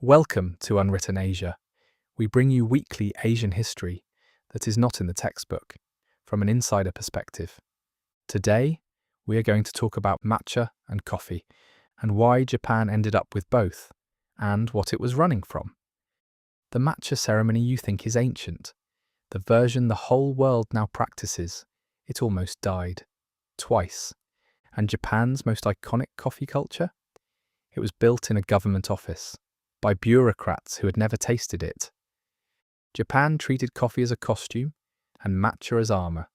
Welcome to Unwritten Asia. We bring you weekly Asian history that is not in the textbook, from an insider perspective. Today, we are going to talk about matcha and coffee, and why Japan ended up with both, and what it was running from. The matcha ceremony you think is ancient, the version the whole world now practices, it almost died. Twice. And Japan's most iconic coffee culture? It was built in a government office, by bureaucrats who had never tasted it. Japan treated coffee as a costume and matcha as armour,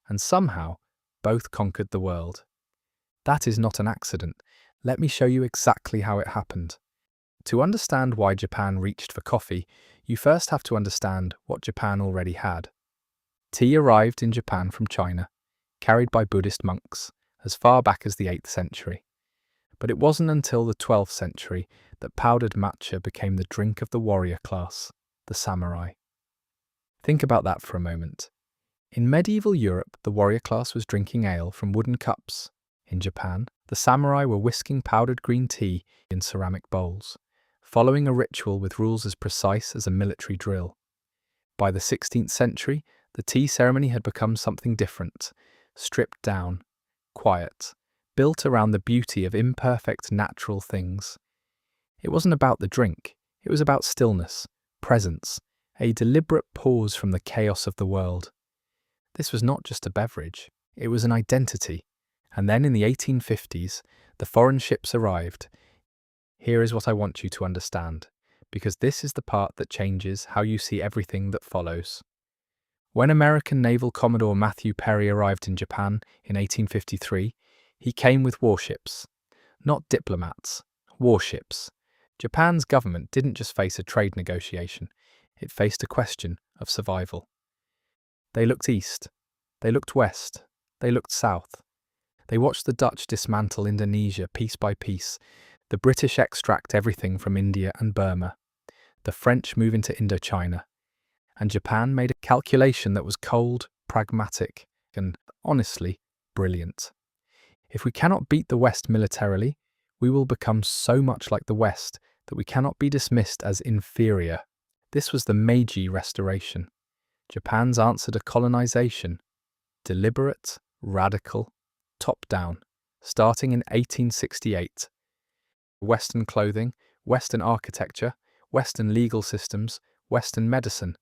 and somehow both conquered the world. That is not an accident. Let me show you exactly how it happened. To understand why Japan reached for coffee, you first have to understand what Japan already had. Tea arrived in Japan from China, carried by Buddhist monks, as far back as the 8th century. But it wasn't until the 12th century that powdered matcha became the drink of the warrior class, the samurai. Think about that for a moment. In medieval Europe, the warrior class was drinking ale from wooden cups. In Japan, the samurai were whisking powdered green tea in ceramic bowls, following a ritual with rules as precise as a military drill. By the 16th century, the tea ceremony had become something different, stripped down, quiet, built around the beauty of imperfect natural things. It wasn't about the drink, it was about stillness, presence, a deliberate pause from the chaos of the world. This was not just a beverage, it was an identity. And then in the 1850s, the foreign ships arrived. Here is what I want you to understand, because this is the part that changes how you see everything that follows. When American Naval Commodore Matthew Perry arrived in Japan in 1853, he came with warships. Not diplomats, warships. Japan's government didn't just face a trade negotiation, it faced a question of survival. They looked east, they looked west, they looked south. They watched the Dutch dismantle Indonesia piece by piece, the British extract everything from India and Burma, the French move into Indochina, and Japan made a calculation that was cold, pragmatic, and, honestly, brilliant. If we cannot beat the West militarily, we will become so much like the West that we cannot be dismissed as inferior. This was the Meiji Restoration. Japan's answer to colonization. Deliberate, radical, top-down, starting in 1868. Western clothing, Western architecture, Western legal systems, Western medicine,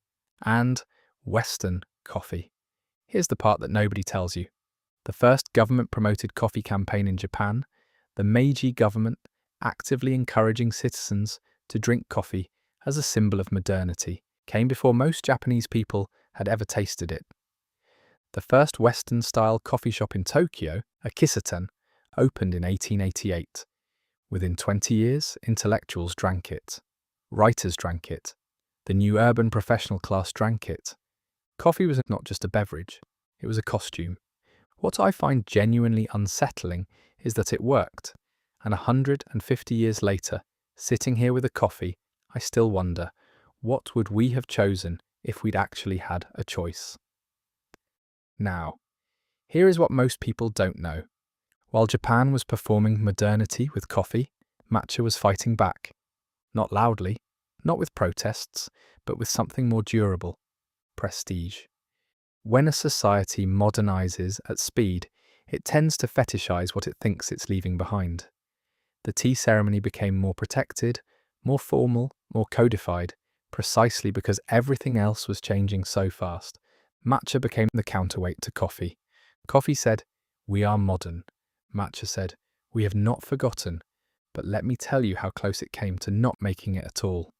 and Western coffee. Here's the part that nobody tells you. The first government-promoted coffee campaign in Japan, the Meiji government actively encouraging citizens to drink coffee as a symbol of modernity, came before most Japanese people had ever tasted it. The first Western-style coffee shop in Tokyo, a kissaten, opened in 1888. Within 20 years, intellectuals drank it. Writers drank it. The new urban professional class drank it. Coffee was not just a beverage, it was a costume. What I find genuinely unsettling is that it worked, and 150 years later, sitting here with a coffee, I still wonder, what would we have chosen if we'd actually had a choice? Now, here is what most people don't know. While Japan was performing modernity with coffee, matcha was fighting back. Not loudly, not with protests, but with something more durable: prestige. When a society modernizes at speed, it tends to fetishize what it thinks it's leaving behind. The tea ceremony became more protected, more formal, more codified, precisely because everything else was changing so fast. Matcha became the counterweight to coffee. Coffee said, "We are modern." Matcha said, "We have not forgotten, but let me tell you how close it came to not making it at all."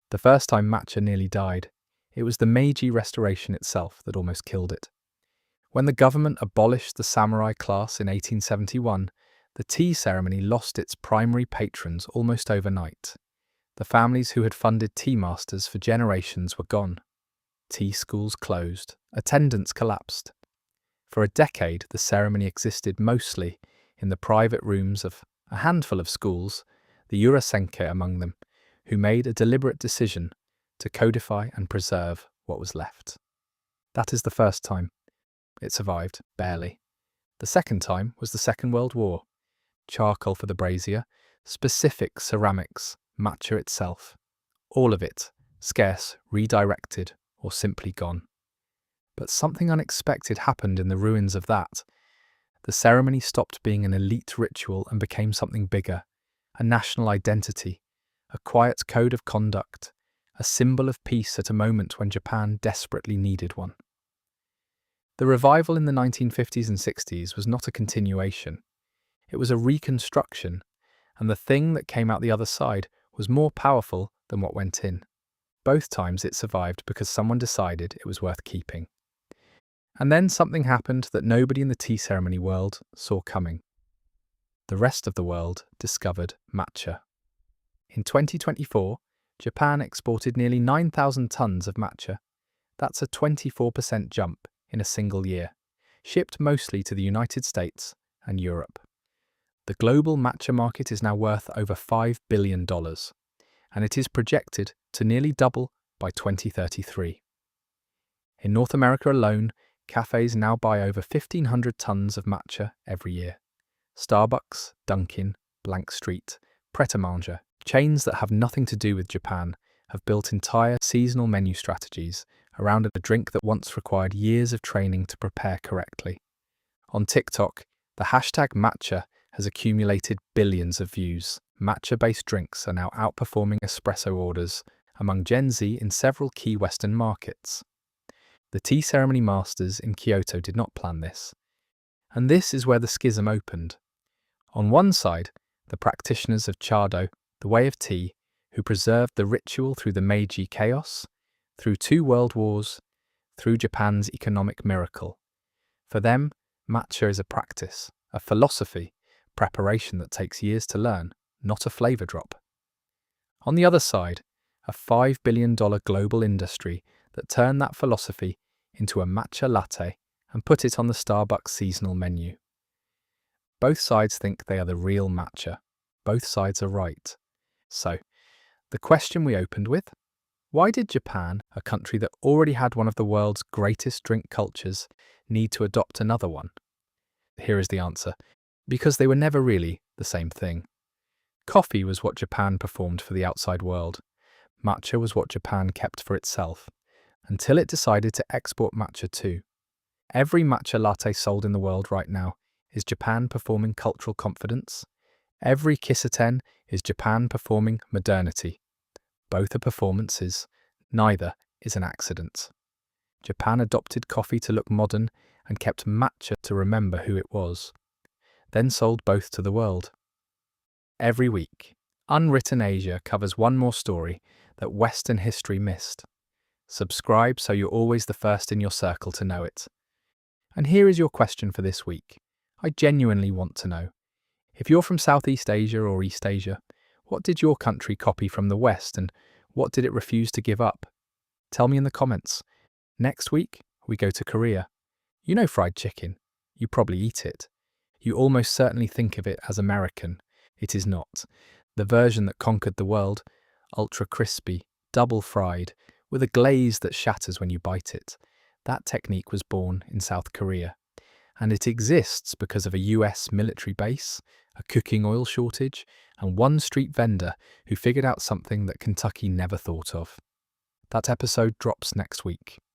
The first time matcha nearly died, it was the Meiji Restoration itself that almost killed it. When the government abolished the samurai class in 1871, the tea ceremony lost its primary patrons almost overnight. The families who had funded tea masters for generations were gone. Tea schools closed, attendance collapsed. For a decade, the ceremony existed mostly in the private rooms of a handful of schools, the Urasenke among them, who made a deliberate decision to codify and preserve what was left. That is the first time. It survived, barely. The second time was the Second World War. charcoal for the brazier, specific ceramics, matcha itself. All of it, scarce, redirected, or simply gone. But something unexpected happened in the ruins of that. The ceremony stopped being an elite ritual and became something bigger, a national identity, a quiet code of conduct, a symbol of peace at a moment when Japan desperately needed one. The revival in the 1950s and 60s was not a continuation. It was a reconstruction, and the thing that came out the other side was more powerful than what went in. Both times it survived because someone decided it was worth keeping. And then something happened that nobody in the tea ceremony world saw coming. The rest of the world discovered matcha. In 2024, Japan exported nearly 9,000 tons of matcha. That's a 24% jump in a single year, shipped mostly to the United States and Europe. The global matcha market is now worth over $5 billion, and it is projected to nearly double by 2033. In North America alone, cafes now buy over 1,500 tons of matcha every year. Starbucks, Dunkin, Blank Street, Pret, Manger, chains that have nothing to do with Japan, have built entire seasonal menu strategies around a drink that once required years of training to prepare correctly. On TikTok, the hashtag matcha has accumulated billions of views. Matcha-based drinks are now outperforming espresso orders among Gen Z in several key Western markets. The tea ceremony masters in Kyoto did not plan this. And this is where the schism opened. On one side, the practitioners of chado, the way of tea, who preserved the ritual through the Meiji chaos, through 2 world wars, through Japan's economic miracle. For them, matcha is a practice, a philosophy, preparation that takes years to learn, not a flavor drop. On the other side, a $5 billion global industry that turned that philosophy into a matcha latte and put it on the Starbucks seasonal menu. Both sides think they are the real matcha. Both sides are right. So, the question we opened with: why did Japan, a country that already had one of the world's greatest drink cultures, need to adopt another one? Here is the answer: because they were never really the same thing. Coffee was what Japan performed for the outside world. Matcha was what Japan kept for itself, until it decided to export matcha too. Every matcha latte sold in the world right now is Japan performing cultural confidence. Every kissaten is Japan performing modernity. Both are performances, neither is an accident. Japan adopted coffee to look modern and kept matcha to remember who it was, then sold both to the world. Every week, Unwritten Asia covers one more story that Western history missed. Subscribe so you're always the first in your circle to know it. And here is your question for this week. I genuinely want to know. If you're from Southeast Asia or East Asia, what did your country copy from the West and what did it refuse to give up? Tell me in the comments. Next week, we go to Korea. You know fried chicken. You probably eat it. You almost certainly think of it as American. It is not. The version that conquered the world, ultra crispy, double fried, with a glaze that shatters when you bite it. That technique was born in South Korea. And it exists because of a US military base, a cooking oil shortage, and one street vendor who figured out something that Kentucky never thought of. That episode drops next week.